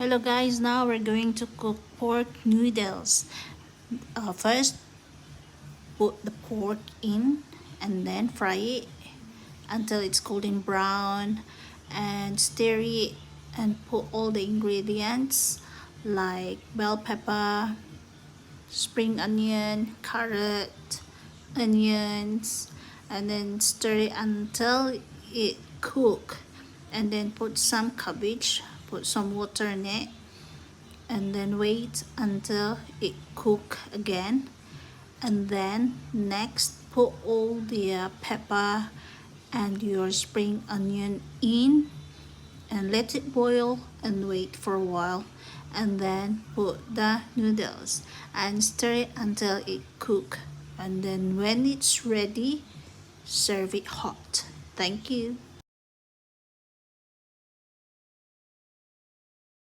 Hello guys, now we're going to cook pork noodles. First, put the pork in and then fry it until it's golden brown and stir it and put all the ingredients like bell pepper, spring onion, carrot, onions, and then stir it until it cook, and then put some cabbage, put some water in it, and then wait until it cook again, and then next put all the pepper and your spring onion in and let it boil and wait for a while, and then put the noodles and stir it until it cook, and then when it's ready serve it hot. Thank you.